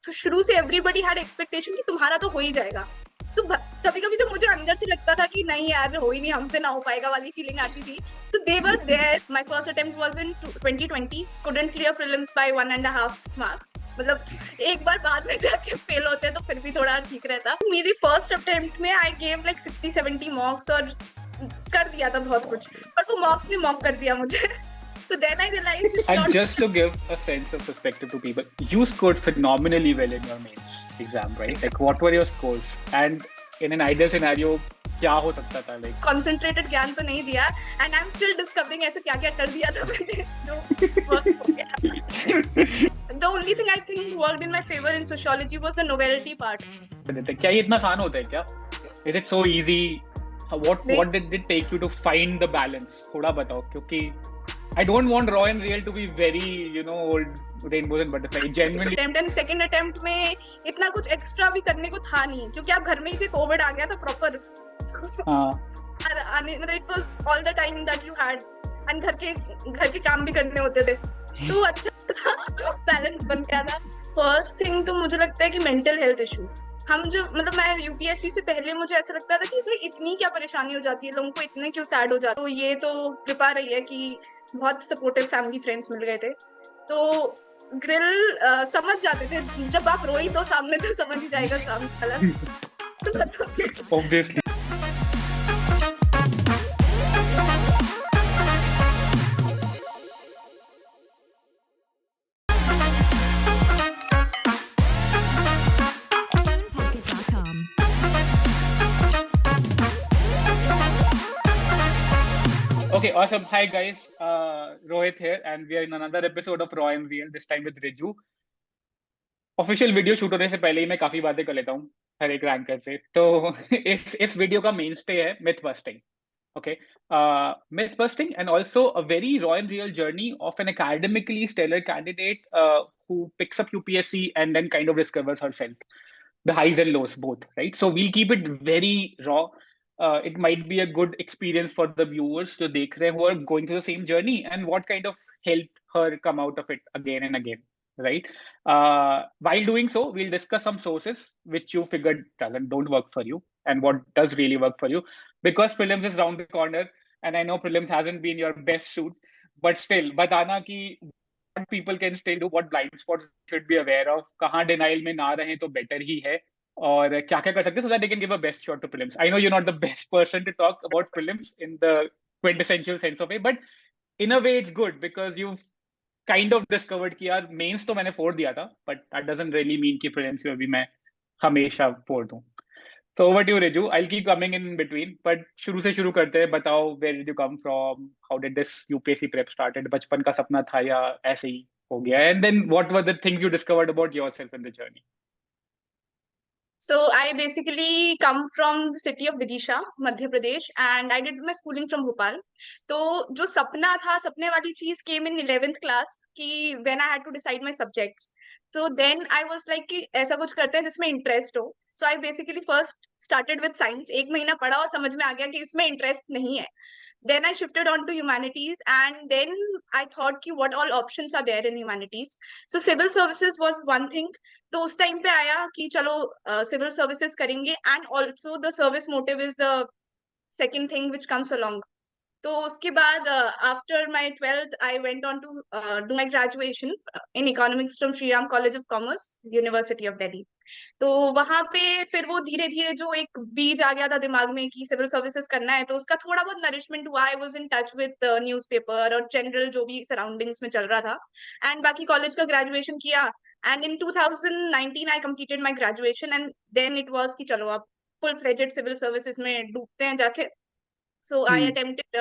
तो शुरू से एवरीबडी हैड एक्सपेक्टेशन कि तुम्हारा तो हो ही जाएगा। तो कभी कभी जब मुझे अंदर से लगता था कि नहीं यार हो ही नहीं, हमसे ना हो पाएगा वाली फीलिंग आती थी, तो they were there. My first attempt was in 2020, couldn't clear prelims by 1.5 marks. मतलब एक बार बाद में जाके फेल होते तो फिर भी थोड़ा ठीक रहता। मेरी फर्स्ट अटेम्प्ट में आई गेव लाइक 60-70 मार्क्स और कर दिया था बहुत कुछ, पर वो मार्क्स ने मॉक कर दिया मुझे। So then I realized it's And not just to give a sense of perspective to people, you scored phenomenally well in your mains exam, right? Like, what were your scores? And in an ideal scenario, क्या हो सकता था? Like, concentrated ज्ञान तो नहीं दिया, and I'm still discovering ऐसे क्या क्या कर दिया था मैंने जो work हो गया। The only thing I think worked in my favor in sociology was the novelty part. क्या ये इतना आसान होता है क्या? Is it so easy? What did it take you to find the balance? थोड़ा बताओ, क्योंकि I don't want raw and real to be very, old rainbows and butterflies. Genuinely. Attempt and second attempt में इतना कुछ extra भी करने को था नहीं, क्योंकि आप घर में ही थे, कोविड आ गया था proper. It was all the time that you had, and घर के काम भी करने होते थे, तो अच्छा बैलेंस बन गया था। फर्स्ट थिंग तो मुझे लगता है कि मेंटल हेल्थ इशू। हम जो मतलब मैं यूपीएससी से पहले मुझे ऐसा लगता था कि इतनी क्या परेशानी हो जाती है, लोगों को इतने क्यों सैड हो जाते, तो ये तो कृपा रही है कि बहुत सपोर्टिव फैमिली फ्रेंड्स मिल गए थे, तो ग्रिल समझ जाते थे, जब आप रोई तो सामने तो समझ ही जाएगा सामने वाला। Obviously. Okay, awesome. Hi guys, Rohit here, and we are in another episode of Raw and Real. This time with Riju. Official video shoot होने से पहले ही मैं काफी बातें कर लेता हूँ हर एक रैंकर से, तो इस वीडियो का मेन स्टे है myth busting. Okay, myth busting and also a very raw and real journey of an academically stellar candidate who picks up UPSC and then kind of discovers herself, the highs and lows both, right? So we'll keep it very raw. It might be a good experience for the viewers to dekh rahe who are going through the same journey and what kind of helped her come out of it again and again, right? While doing so, we'll discuss some sources which you figured don't work for you and what does really work for you, because prelims is round the corner and I know prelims hasn't been your best shoot, but still बताना कि what people can still do, what blind spots should be aware of, कहाँ denial में ना रहें तो better ही है, और क्या क्या कर सकते हैं so that they can give a best shot to prelims. I know you're not the best person to talk about prelims in the quintessential sense of it, but in a way it's good because you've kind of discovered कि यार mains तो मैंने फोड़ दिया था, but that doesn't really mean कि prelims में भी मैं हमेशा फोड़ दूं. So over to you, Riju. I'll keep coming in between, but शुरू से शुरू करते हैं. बताओ, where did you come from? How did this UPSC prep started? बचपन का सपना था या ऐसे ही हो गया? And then what were the things you discovered about yourself in the journey? So I basically come from the city of Vidisha, Madhya Pradesh, and I did my schooling from Bhopal. तो जो सपना था, सपने वाली चीज came in 11th class कि when I had to decide my subjects. So then I was like कि ऐसा कुछ करते हैं जिसमें interest हो. So I basically first started with science. एक महीना पढ़ा और समझ में आ गया कि इसमें interest नहीं है. Then I shifted on to humanities, and then I thought कि what all options are there in humanities. So civil services was one thing. तो उस टाइम पे आया कि चलो सिविल सर्विसेज करेंगे, and also the service motive is the second thing which comes along. तो उसके बाद after my 12th I went on to do my graduation in economics from Shri Ram college of commerce, university of Delhi. तो वहां पे फिर वो धीरे धीरे जो एक बीज आ गया था दिमाग में कि सिविल सर्विसेज करना है, तो उसका थोड़ा बहुत नरिशमेंट हुआ. आई was in touch with newspaper और जनरल जो भी सराउंडिंग्स में चल रहा था, एंड बाकी कॉलेज का ग्रेजुएशन किया. And in 2019 I completed my graduation, and then it was कि चलो अब फुल फ्लेजेड सिविल सर्विसेज में डूबते हैं जाके. So I attempted,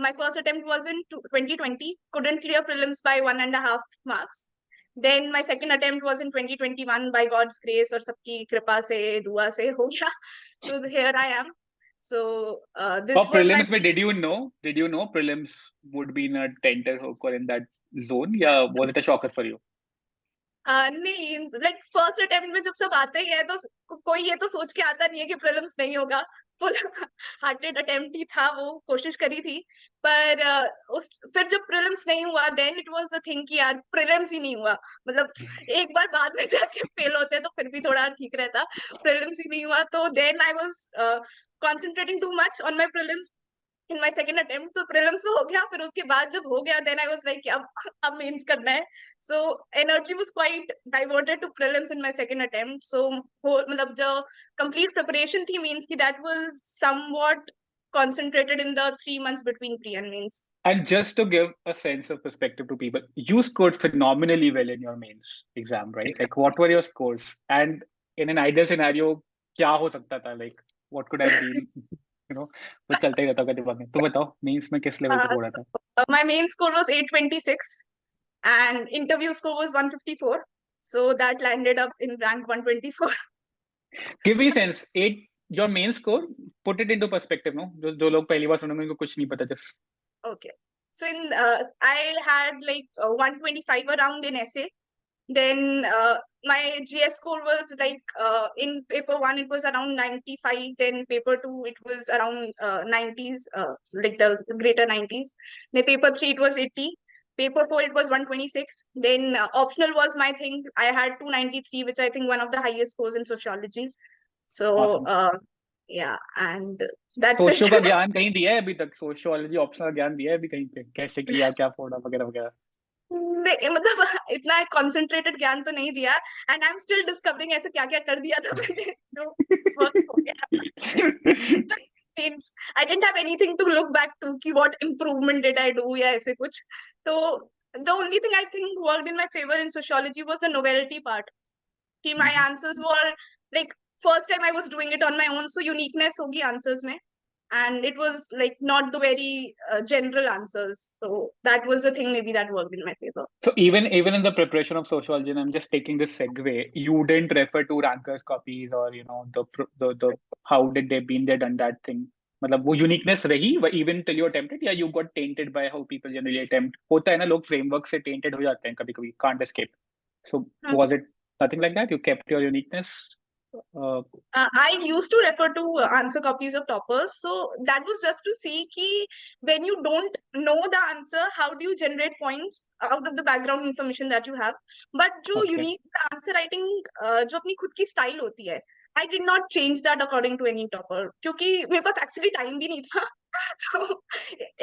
my first attempt was in 2020, couldn't clear prelims by 1.5 marks. Then my second attempt was in 2021 by God's grace और सबकी कृपा से दुआ से हो गया. So here I am. So this was prelims my... में did you know prelims would be in a tenter hook or in that zone, या was it a shocker for you? नहीं, लाइक फर्स्ट अटेम्प्ट में जब सब आते ही है तो कोई ये तो सोच के आता नहीं है कि प्रीलिम्स नहीं होगा. फुल हार्टेड अटेम्प्ट ही था, वो कोशिश करी थी. पर फिर जब प्रीलिम्स नहीं हुआ, then it was the thing कि यार प्रीलिम्स ही नहीं हुआ, मतलब एक बार बाद में जाके फेल थोड़ा ठीक रहता, प्रीलिम्स ही नहीं हुआ, तो then I was concentrating too much on my prelims in my second attempt. तो prelims तो हो गया, फिर उसके बाद जब हो गया then I was like अब मेंस करना है. So energy was quite diverted to prelims in my second attempt. So मतलब जो complete preparation थी मेंस की, that was somewhat concentrated in the 3 months between pre and mains. And just to give a sense of perspective to people, you scored phenomenally well in your mains exam, right? Like, what were your scores? And in an ideal scenario, क्या हो सकता था? Like, what could have been? You know, वो चलता ही रहता होगा दिमाग में. तो बताओ, मेंस में किस लेवल पे पढ़ा था? So, my main score was 826 and interview score was 154. So that landed up in rank 124. Give me a sense. Your main score. Put it into perspective, no? जो लोग पहली बार सुनेंगे उनको कुछ नहीं पता. Just Okay. So I had like 125 around in essay. Then my GS score was like in paper 1 it was around 95. Then paper 2 it was around 90s, like the greater 90s. Then paper 3 it was 80. Paper 4 it was 126. Then optional was my thing. I had 293, which I think one of the highest scores in sociology. So awesome. yeah, and that's it. Socio का ज्ञान कहीं दिया है अभी तक? Sociology optional ज्ञान दिया है अभी कहीं पे? कैसे किया, क्या फोड़ा, वगैरह वगैरह? मतलब इतना कंसंट्रेटेड ज्ञान तो नहीं दिया, and I am still discovering ऐसे क्या क्या कर दिया था मैंने जो वर्क हो गया. Means I didn't have anything to look back to कि what improvement did I do या ऐसे कुछ. तो the only thing I think worked in my favour in sociology was the novelty part, कि my answers were like first time I was doing it on my own, so uniqueness होगी answers में, and it was like not the very general answers, so that was the thing maybe that worked in my favor. So even in the preparation of sociology, and I'm just taking this segue, you didn't refer to rankers copies or the how did they been there done that thing. मतलब वो uniqueness रही even till you attempted, या you got tainted by how people generally attempt? होता है ना, लोग framework से tainted हो जाते हैं कभी कभी, can't escape. So was it nothing like that? You kept your uniqueness? I used to refer to answer copies of toppers, so that was just to see ki when you don't know the answer, how do you generate points out of the background information that you have. But जो Okay. unique answer writing जो अपनी खुद की style होती है, I did not change that according to any topper, क्योंकि मेरे पास actually time भी नहीं था. So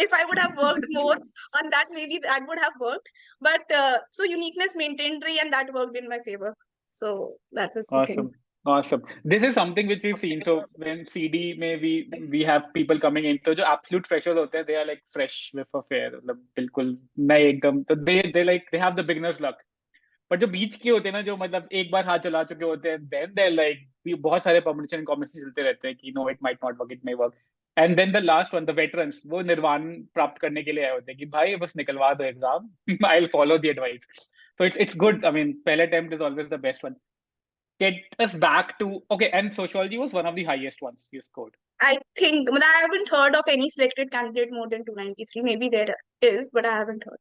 if I would have worked more on that, maybe that would have worked. But so uniqueness maintained रही, and that worked in my favor. So that was the thing. Awesome. Awesome. This is something which we've seen. So when CD में we have people coming in, तो जो absolute freshers होते हैं, they are like fresh with a fair, मतलब बिल्कुल नए एकदम. तो they have the beginner's luck. पर जो बीच के होते हैं ना, जो मतलब एक बार हाथ चला चुके होते हैं, then they're like, बहुत सारे permutation and combination चलते रहते हैं कि no, it might not work, it may work. And then the last one, the veterans, वो निर्वाण प्राप्त करने के लिए आए होते हैं कि भाई बस निकलवा दो exam, I'll follow the advice. So it's good. I mean, पहले attempt is always the best one. Get us back to, okay, and sociology was one of the highest ones you scored. I think, but I haven't heard of any selected candidate more than 293. Maybe there is, but I haven't heard.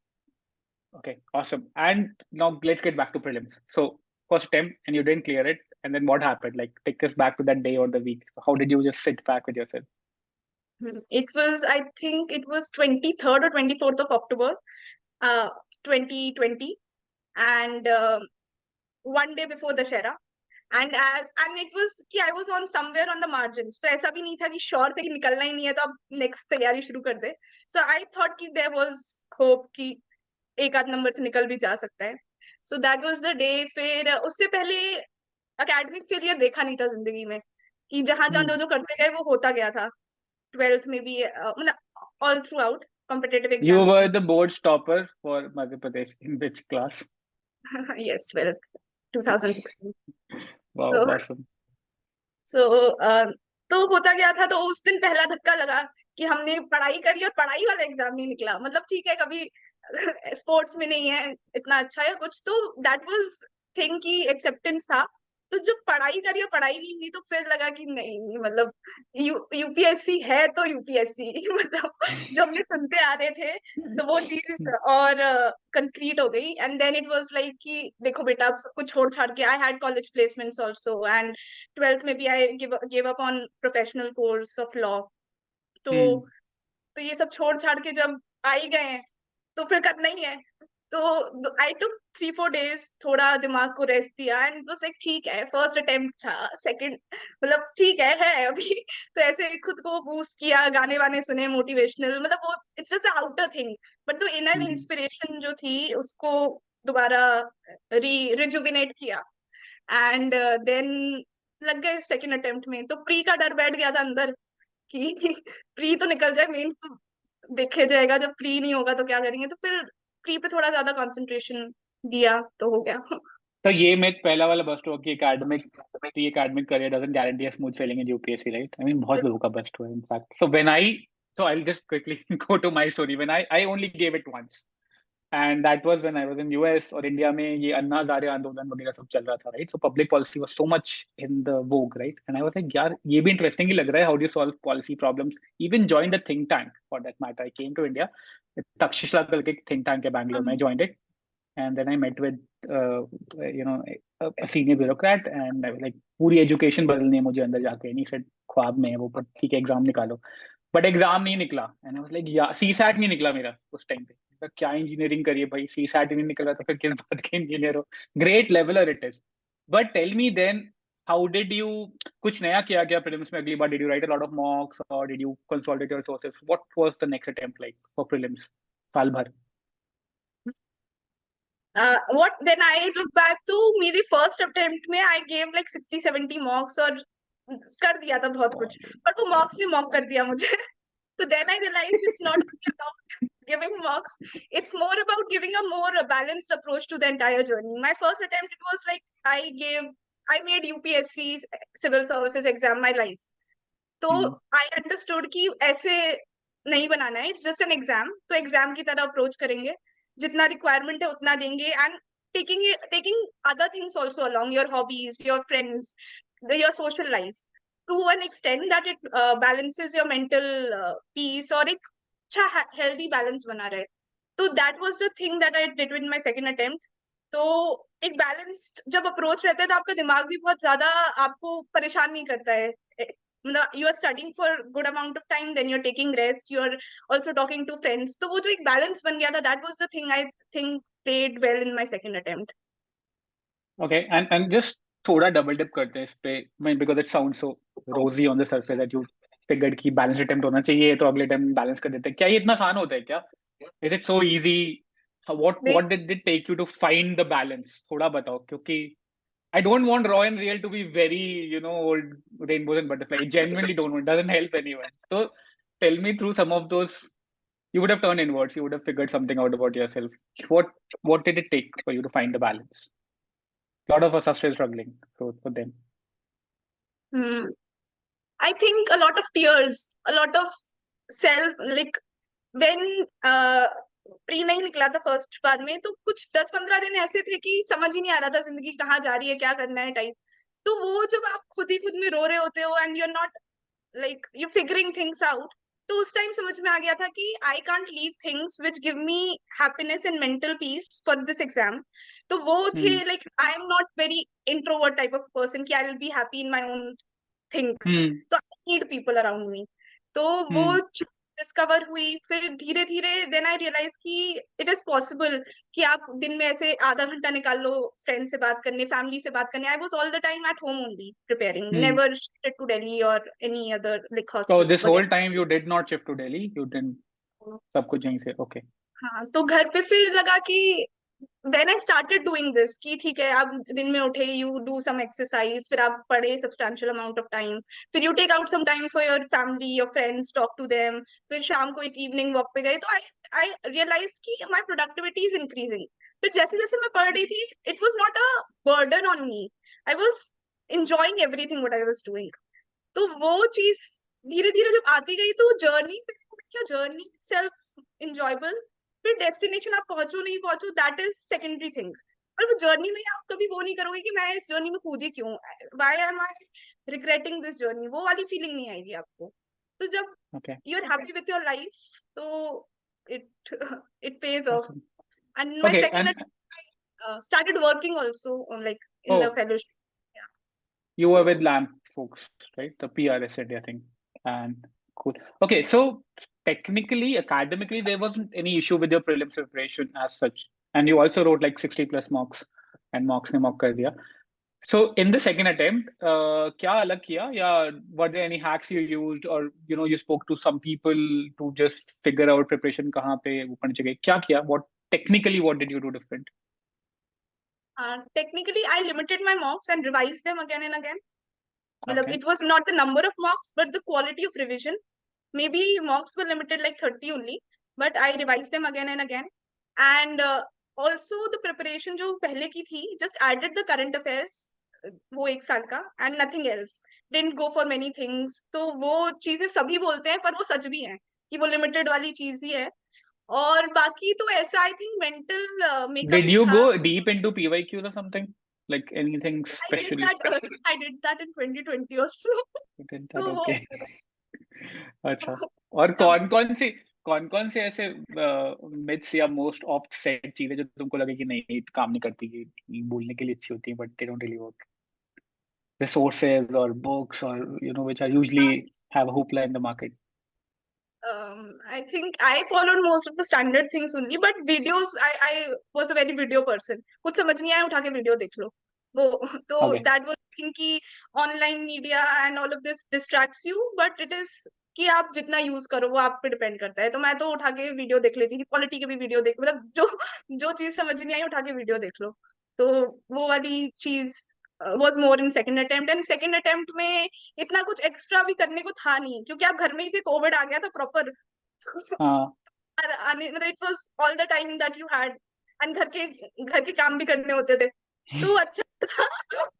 Okay, awesome. And now let's get back to prelims. So first attempt and you didn't clear it. And then what happened? Like, take us back to that day or the week. How did you just sit back with yourself? It was, I think it was 23rd or 24th of October, 2020, and one day before Dashera. And it was कि I was on somewhere on the margins. तो ऐसा भी नहीं था कि sure थे कि निकलना ही नहीं है तो अब नेक्स्ट तैयारी शुरू कर दे. So I thought कि there was hope कि एक आध नंबर से निकल भी जा सकता है. So that was the day. फिर उससे पहले एकेडमिक फेलियर देखा नहीं था जिंदगी में, कि जहां जहां जो जो करते गए वो होता गया था. 12th में भी मतलब all throughout competitive You exams. were the board stopper for Madhya Pradesh. In which class? Yes, 12th, 2016. Wow, So awesome. तो होता गया था. तो उस दिन पहला धक्का लगा कि हमने पढ़ाई करी और पढ़ाई वाला एग्जाम नहीं निकला. मतलब ठीक है, कभी स्पोर्ट्स में नहीं है इतना अच्छा या कुछ, तो दैट वाज थिंग की एक्सेप्टेंस था. तो जब पढ़ाई करी और पढ़ाई नहीं हुई तो फिर लगा कि नहीं, मतलब यूपीएससी है तो यूपीएससी मतलब जो हमने सुनते आ रहे थे, तो वो चीज और कंक्रीट हो गई. And then it was like कि देखो बेटा अब सब कुछ छोड़ छाड़ के, I had college placements also, and 12th में भी I give up on professional course of law. तो Hmm. ये सब छोड़ छाड़ के जब आ ही गए हैं तो फिर करना ही है. तो आई टुक 3-4 days, थोड़ा दिमाग को रेस्ट दिया एंड वाज लाइक ठीक है, फर्स्ट अटेम्प्ट था, सेकंड मतलब ठीक है अभी। तो ऐसे खुद को बूस्ट किया, गाने वाने सुने मोटिवेशनल, मतलब वो it's just outer thing, but जो इनर हम्म इंस्पिरेशन जो थी उसको दोबारा रिजुविनेट किया। एंड देन लग गए सेकंड अटेम्प्ट में। तो प्री का डर बैठ गया था अंदर कि प्री तो निकल जाए, मेंस तो देखे जाएगा, जब प्री नहीं होगा तो क्या करेंगे। तो फिर प्री पे थोड़ा ज्यादा कंसंट्रेशन दिया तो हो गया। तो ये मैं पहला वाला बस्ट हुआ कि academic pre academic career doesn't guarantee a smooth sailing in UPSC, right? I mean बहुत लोगों का बस्ट हुआ in fact. So I just quickly go to my story. When I only gave it once, and that was when I was in US. और India में ये अन्ना हजारे आंदोलन वगैरह सब चल रहा था, right? So public policy was so much in the vogue, right? And I was like यार ये भी इंटरेस्टिंग ही लग रहा है, how do you solve policy problems. Even joined the think tank for that matter. I came to India, Takshashila करके think tank है बैंगलोर में, joined it. And then I met with a senior bureaucrat, and I was like पूरी education बदलनी है मुझे अंदर जाके। नहीं सेट ख्वाब में है वो, पर ठीक है एग्जाम निकालो। बट एग्जाम नहीं निकला, एंड आई वाज लाइक या सी सैट नहीं निकला मेरा उस टाइम पे। तो क्या इंजीनियरिंग करिए भाई, सी सैट ही नहीं निकला तो फिर किस बात के इंजीनियर हो? Great leveller it is. But tell me then, how did you, कुछ नया किया क्या प्रीलिम्स में अगली बार? Did you write a lot of mocks और did you consolidate your sources? What was the next attempt like for prelims साल भर? What when I look back तो मेरी फर्स्ट अटेम्प्ट में आई गेव लाइक 60-70 मॉक्स और कर दिया था बहुत कुछ, बट वो मॉक्स ने मॉक कर दिया मुझे। So then I realized it's not only about giving marks, it's more about giving a more balanced approach to the entire journey. My first attempt, it was like I made UPSC civil services exam my life. तो हम्म I understood कि ऐसे नहीं बनाना है, it's just an exam, तो exam की तरह approach करेंगे, जितना रिक्वायरमेंट है उतना देंगे, and taking other things also along, your hobbies, your friends, your social life, to an extend that it balances your mental peace, और एक अच्छा हेल्दी बैलेंस बना रहे। तो that was the thing that I did with my second attempt. तो एक balanced जब approach रहता है तो आपका दिमाग भी बहुत ज्यादा आपको परेशान नहीं करता है। मतलब you are studying for good amount of time, then you are taking rest, you are also talking to friends. तो वो जो एक बैलेंस बन गया था, that was the thing I think played well in my second attempt. Okay, and just थोड़ा double dip करते हैं इस पे, बिकॉज इट साउंड सो रोजी on the surface that you figured कि बैलेंस अटेम्प्ट होना चाहिए तो अगले टाइम बैलेंस कर देते हैं। क्या ये इतना आसान होता है क्या? Is it so easy? What did it take you to find the balance? थोड़ा बताओ, क्योंकि I don't want raw and real to be very, old rainbows and butterflies. I genuinely don't want. It doesn't help anyone. So tell me through some of those. You would have turned inwards. You would have figured something out about yourself. What did it take for you to find the balance? A lot of us are still struggling. So for them. Hmm. I think a lot of tears, a lot of self, like when pre नहीं निकला था first बार में, तो कुछ 10-15 दिन ऐसे थे कि समझ ही नहीं आ रहा था जिंदगी कहाँ जा रही है, क्या करना है टाइप। तो वो जब आप खुद ही खुद में रो रहे होते हो and you are not like you figuring things out, तो उस टाइम समझ में आ गया था कि I can't leave things which give me happiness and mental peace for this exam. तो वो थे Hmm. Like I am not very introvert type of person कि I will be happy in my own think, Hmm. तो I need people around me. तो वो Hmm. Discover हुई, फिर धीरे धीरे देन आई रियलाइज कि इट इज पॉसिबल कि आप दिन में ऐसे आधा घंटा निकाल लो फ्रेंड से बात करने, फैमिली से बात करने। I was all the time at home only preparing, Hmm. Never shifted to Delhi और any other like So hostel this whole वगैरह। time you did not shift to Delhi. You didn't. सब कुछ यहीं से. Okay. हाँ, तो घर पे फिर लगा कि when I started doing this कि ठीक है, आप दिन में उठे, you do some exercise, फिर आप पढ़े substantial amount of time, फिर you take out some time for your family, your friends, talk to them, फिर शाम को एक evening walk पे गए, तो I realized कि my productivity is increasing। फिर जैसे जैसे मैं पढ़ रही थी, it was not a burden on me, I was enjoying everything what I was doing। तो वो चीज धीरे धीरे जब आती गई, तो जर्नी, क्या जर्नी सेल्फ इंजॉयबल, फिर डेस्टिनेशन आप पहुंचो नहीं पहुंचो दैट इज सेकेंडरी थिंग। और वो जर्नी में आप कभी वो नहीं करोगे कि मैं इस जर्नी में कूदी क्यों, why am I regretting this journey, वो वाली फीलिंग नहीं आएगी आपको। तो जब Okay. You are happy with your life, तो it it pays off. Awesome. And my Okay. Second And started working also on like in the oh, fellowship। Yeah. you were with LAMP folks, right? The PRS I think. And cool. Okay, so technically, academically, there wasn't any issue with your prelims preparation as such. and you also wrote like 60 plus mocks and mocks ने mock कर दिया. So in the second attempt, क्या अलग किया, या were there any hacks you used, or you spoke to some people to just figure out preparation कहाँ पे ऊपर नीचे गई, क्या किया, what did you do different? Technically, I limited my mocks and revised them again and again. Okay. It was not the number of mocks, but the quality of revision. Maybe mocks were limited like 30 only, but I revised them again and again. And also the preparation जो पहले की थी, just added the current affairs वो एक साल का, and nothing else. Didn't go for many things. तो वो चीजें सभी बोलते हैं, पर वो सच भी है कि वो limited वाली चीज ही है. और बाकी तो ऐसा I think mental makeup Did he you था. go deep into PYQ or something, like anything I did specially? that. I did that in 2020 also. You did that, So वो okay. अच्छा. और कौन से ऐसे मिथ्स या मोस्ट ऑफ्ट सेड चीजें जो तुमको लगे कि नहीं काम नहीं करती, कि बोलने के लिए अच्छी होती है but they don't really work, resources or books, or which are usually have a hoopla in the market? I think I followed most of the standard things only, but videos, I was a very video person. कुछ समझ नहीं आया, उठा के video देख लो. वो तो Okay. that was thinking कि online media and all of this distracts you, but it is कि आप जितना यूज करो वो आप पे डिपेंड करता है. तो मैं तो उठा के वीडियो देख लेती थी, पॉलिटी के भी वीडियो देख, मतलब जो चीज समझ नहीं आई उठा के वीडियो देख लो. तो वो वाली चीज was more in second attempt, and second attempt में इतना कुछ एक्स्ट्रा भी करने को था नहीं, क्योंकि आप घर में ही थे, कोविड आ गया था प्रॉपर. हाँ. मतलब it was all the time that you had, and घर के काम भी करने होते थे, तो अच्छा सा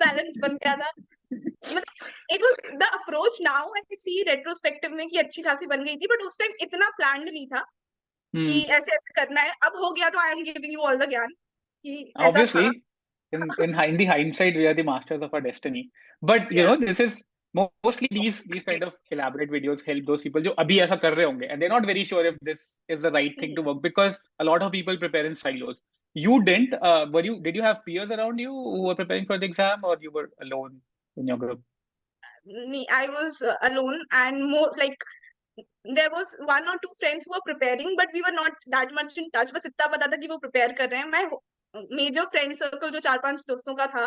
बैलेंस बन गया था. मतलब it was the approach, now I see retrospective में कि अच्छी खासी बन गई थी, बट उस टाइम इतना प्लान्ड नहीं था कि ऐसे ऐसे करना है. अब हो गया तो I am giving you all the ज्ञान कि ऐसा था. Obviously, in the hindsight, we are the masters of our destiny. But Yeah. this is mostly these kind of elaborate videos help those people जो अभी ऐसा कर रहे होंगे, and they're not very sure if this is the right thing to work, because a lot of people prepare in silos. You didn't. Did you have peers around you who were preparing for the exam, or you were alone in your group? I was alone, and more like there was one or two friends who were preparing, but we were not that much in touch. बस इतना पता था कि वो prepare कर रहे हैं. मैं major friend circle जो 4-5 दोस्तों का था,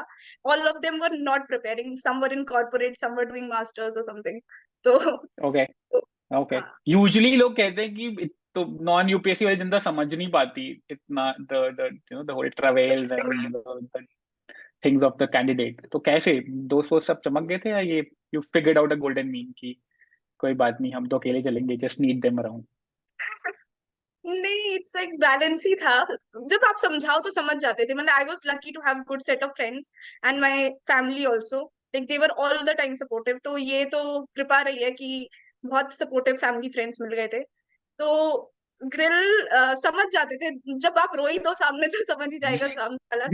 all of them were not preparing. Some were in corporate, some were doing masters or something. तो Okay. Okay. हाँ. Usually लोग कहते हैं कि तो नॉन यूपीएससी वाली जनता समझ नहीं पाती इतना the whole travails and the things of the candidate. तो कैसे दोस्त वो सब चमक गए थे, या ये you figured out a golden mean कि कोई बात नहीं, हम तो अकेले चलेंगे, just need them around? नहीं, इट्स एक बैलेंस ही था. जब आप समझाओ तो समझ जाते थे. मतलब I was lucky to have good set of friends, and my family also, like they were all the time supportive. तो ये तो कृपा रही है कि बहुत सपोर्टिव फैमिली फ्रेंड्स मिल गए थे. तो ग्रिल समझ जाते थे. जब आप रोई तो सामने तो समझ ही जाएगा सामने वाला.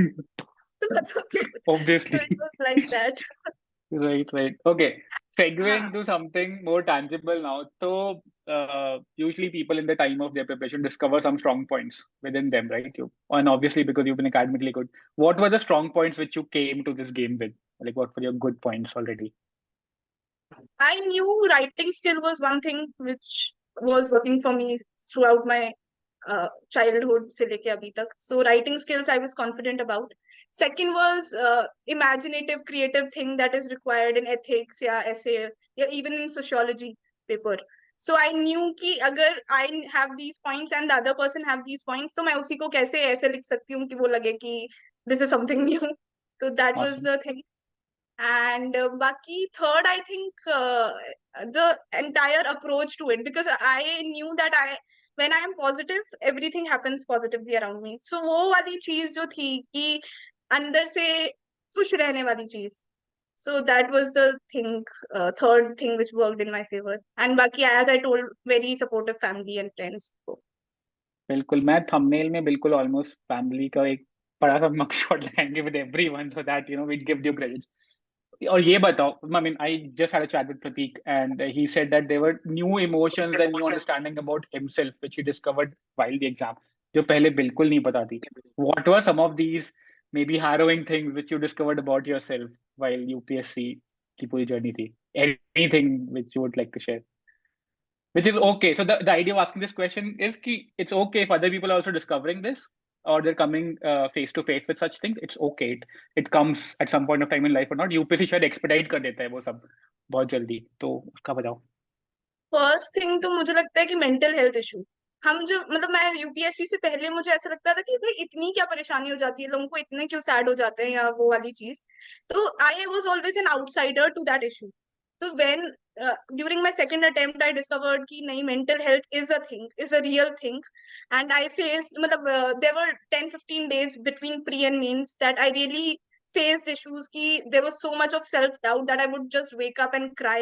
तो Obviously. It was like that. Right. Okay. Segue हाँ. into something more tangible now. So, usually people in the time of their preparation discover some strong points within them, right? And obviously, because you've been academically good, what were the strong points which you came to this game with? Like, what were your good points already? I knew writing skill was one thing which was working for me throughout my childhood से लेके अभी तक. So writing skills I was confident about. Second was imaginative, creative thing that is required in ethics या essay या even in sociology paper. So I knew कि अगर I have these points and the other person have these points, तो मैं उसी को कैसे ऐसे लिख सकती हूँ कि वो लगे कि this is something new. So that was Awesome. the thing. And baki third, I think the entire approach to it, because I knew that when I am positive, everything happens positively around me. So वो वाली चीज जो थी कि अंदर से खुश रहने वाली चीज. So that was the thing, third thing which worked in my favor. And baki, as I told, very supportive family and friends. So, बिल्कुल, मैं थंबनेल में बिल्कुल ऑलमोस्ट फैमिली का एक बड़ा सा मग शॉट लगाएंगे with everyone, so that we'd give you credits. और ये बताओ, I mean, I just had a chat with Prateek, and he said that there were new emotions and new understanding about himself which he discovered while the exam, जो पहले बिल्कुल नहीं पता थी. What were some of these maybe harrowing things which you discovered about yourself while UPSC की पूरी journey थी? Anything which you would like to share? Which is okay. So the idea of asking this question is कि it's okay if other people are also discovering this, or they're coming face to face with such things, it's okay. It comes at some point of time in life or not. UPSC शायद expedite कर देता है वो सब बहुत जल्दी, तो उसका बताओ। फर्स्ट थिंग तो मुझे लगता है कि मेंटल हेल्थ इशू। हम जो मतलब मैं यूपीएससी से पहले मुझे ऐसा लगता था कि भाई इतनी क्या परेशानी हो जाती है लोगों को, इतने क्यों सैड हो जाते हैं या वो वाली चीज। तो I was always an outsider to that issue. तो when during my second attempt I discovered कि नहीं, mental health is a thing, is a real thing. And I face मतलब there were 10-15 days between pre and mains that I really faced issues ki there was so much of self doubt that I would just wake up and cry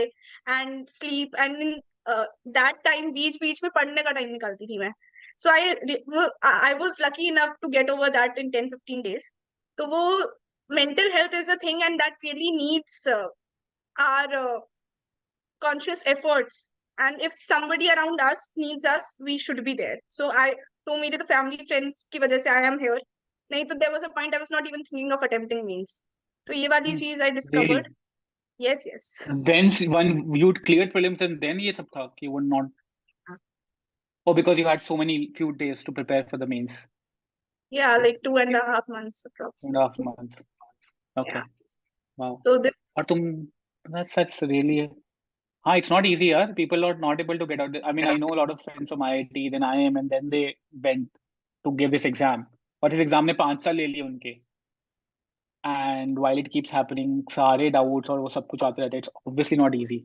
and sleep, and in that time बीच बीच में पढ़ने का time निकालती थी मैं। So I was lucky enough to get over that in 10-15 days। तो वो mental health is a thing and that really needs our conscious efforts, and if somebody around us needs us, we should be there. So I, तो मेरे तो family friends की वजह से I am here। नहीं तो there was a point I was not even thinking of attempting means। तो ये वाली चीज I really? discovered। Yes, yes। then when you cleared prelims and then ये सब था कि you were not, or because you had so many few days to prepare for the mains? Yeah, like 2.5 months 2.5 approximately। months. Yeah। Okay. Wow. So this, और तुम, that's really, हाँ, it's not easy यार. People are not able to get out. I mean, I know a lot of friends from IIT, then IIM, and then they went to give this exam. और इस exam ने 5 साल ले लिए उनके, and while it keeps happening, सारे doubts और वो सब कुछ आते रहते हैं. It's obviously not easy.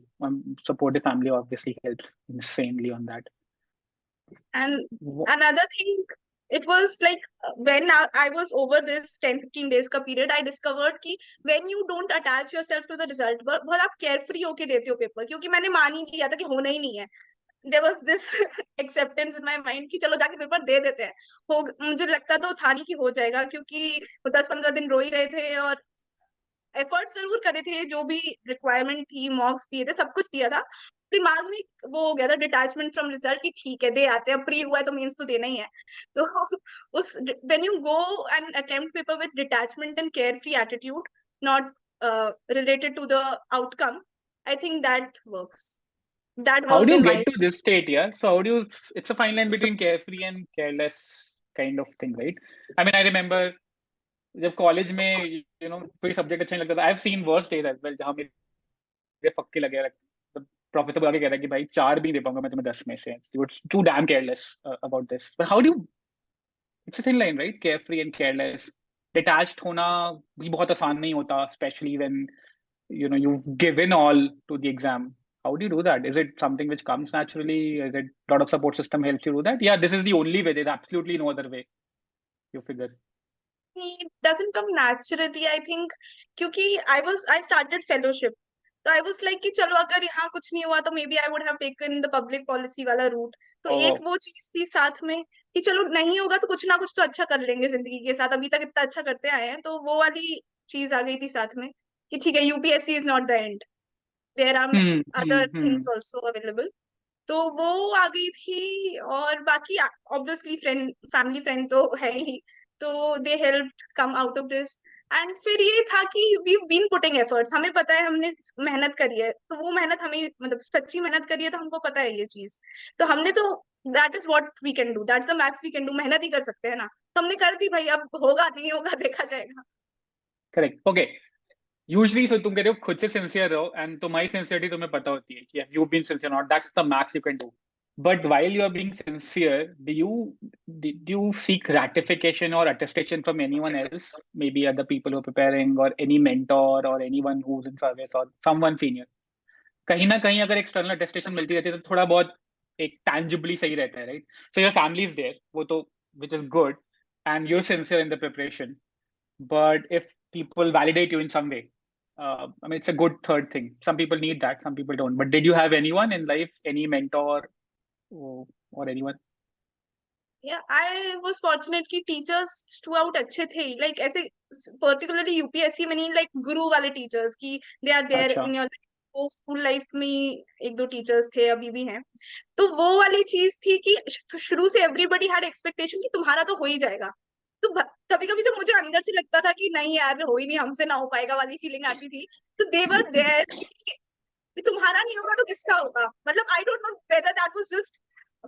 Supportive family obviously helps insanely on that. and another thing, it was like when I was over this 10-15 days का period, I discovered कि when you don't attach yourself to the result, बहुत आप carefree होके देते हो paper, क्योंकि मैंने मान ही लिया था कि होना ही नहीं है। there was this acceptance in my mind कि चलो जाके पेपर दे देते हैं। हो, मुझे लगता तो था नहीं कि हो जाएगा, क्योंकि 10-15 दिन रो ही रहे थे और एफर्ट जरूर करे थे, जो भी रिक्वायरमेंट थी, मॉक्स दिए थे, सब कुछ दिया था। दिमाग में वो हो गया था डिटैचमेंट फ्रॉम रिजल्ट कि ठीक है दे आते हैं, प्री हुआ है तो मींस तो देना ही है। तो उस when you go and attempt paper with detachment and care free attitude, not related to the outcome, I think that works. That How do worked you in my— get to this state? Yeah. So how do you? It's a fine line between carefree and careless kind of thing, right? I mean, I remember जब college में कोई subject अच्छा नहीं लगता था. I have seen worst days as well जहां मेरे फक्के लगे रहते. प्रोफेसर बुला के कहता है कि भाई 4 भी नहीं दे पाऊंगा मैं तुम्हें 10 में से. You are too damn careless about this. But how do you, it's a thin line right, carefree and careless. Detached होना भी बहुत आसान नहीं होता, specially when you've given all to the exam. How do you do that? Is it something which comes naturally? Is it a lot of support system helps you do that? Yeah, this is the only way. There's absolutely no other way, you figure. It doesn't come naturally, I think, क्योंकि I started fellowship, तो I was like कि चलो अगर यहाँ कुछ नहीं हुआ तो maybe I would have taken the public policy वाला route। तो एक Oh, वो चीज थी साथ में कि चलो नहीं होगा तो कुछ ना कुछ तो अच्छा कर लेंगे जिंदगी के साथ, अभी तक इतना अच्छा करते आए हैं। तो वो वाली चीज आ गई थी साथ में कि ठीक है, UPSC is not the end, there are other things also available. तो वो आ गई थी। और बाकी ऑब्वियसली फ्रेंड, फैमिली फ्रेंड तो है ही, तो they help come out of this. And फिर ये था कि वी बीन पुटिंग एफर्ट्स, हमें पता है हमने मेहनत करी है, तो वो मेहनत हमें मतलब सच्ची मेहनत करी है, तो हमको पता है ये चीज। तो हमने तो that is what we can do, that's the max we can do, मेहनत ही कर सकते हैं ना। तो हमने कर दी भाई, अब होगा नहीं होगा देखा जाएगा। correct. Okay. Usually, so तुम कहते हो खुद से sincere रहो, and तुम्हारी sincerity तुम्हें पता होती है कि if you've been sincere or not, that's the max you can do. But while you are being sincere, do you seek ratification or attestation from anyone else? Maybe other people who are preparing, or any mentor, or anyone who's in service, or someone senior. कहीं ना कहीं अगर external attestation मिलती रहती है तो थोड़ा बहुत एक tangibly सही रहता है, right? So your family is there, वो तो, which is good, and you're sincere in the preparation. But if people validate you in some way, I mean, it's a good third thing. Some people need that, some people don't. But did you have anyone in life, any mentor, or anyone? या I was fortunate कि teachers through out अच्छे थे, like ऐसे particularly UPSC में नहीं, like गुरु वाले teachers की they are there अच्छा. In your. वो स्कूल लाइफ में एक दो टीचर्स थे, अभी भी हैं। तो वो वाली चीज थी कि शुरू से एवरीबडी हैड एक्सपेक्टेशन कि तुम्हारा तो हो ही जाएगा। तो कभी कभी जब मुझे अंदर से लगता था कि नहीं यार हो ही नहीं, हमसे ना हो पाएगा वाली फीलिंग आती थी, तो दे वर देयर कि तुम्हारा नहीं होगा तो किसका होगा। मतलब I don't know whether that was just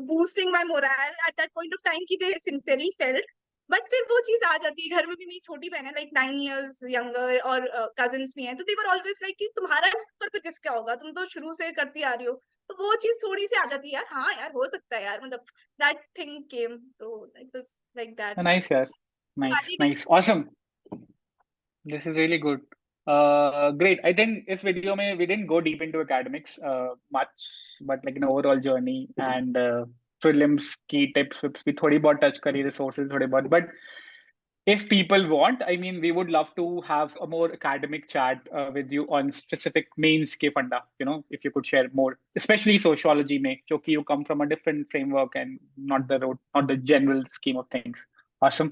boosting my morale at that point of time कि they sincerely felt बट फिर वो चीज आ जाती है, घर में भी मेरी छोटी बहन है लाइक 9 years यंगर, और कजिन्स भी हैं, तो दे वर ऑलवेज लाइक कि तुम्हारा ऊपर पे किसका होगा, तुम तो शुरू से करती आ रही हो। तो वो चीज थोड़ी सी आ जाती है यार, हाँ यार हो सकता है यार, मतलब दैट थिंग केम, तो लाइक दैट। नाइस यार, nice nice, awesome, this is really good. Great. I think इस वीडियो में we didn't go deep into academics much, but like an overall journey and prelims की tips भी थोड़ी बहुत touch करी, resources थोड़े बहुत, but if people want, I mean, we would love to have a more academic chat with you on specific mains ke funda, you know, if you could share more, especially sociology mein, kyunki you come from a different framework and not the general scheme of things. Awesome.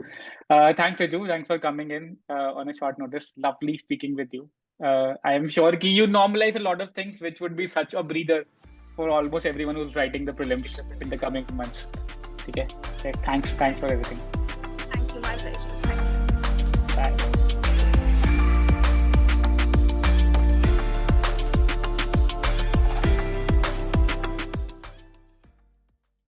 Thanks, Riju. Thanks for coming in on a short notice. Lovely speaking with you. I am sure ki you normalize a lot of things, which would be such a breather for almost everyone who's writing the prelims in the coming months. Okay. Thanks for everything. Thank you, my pleasure.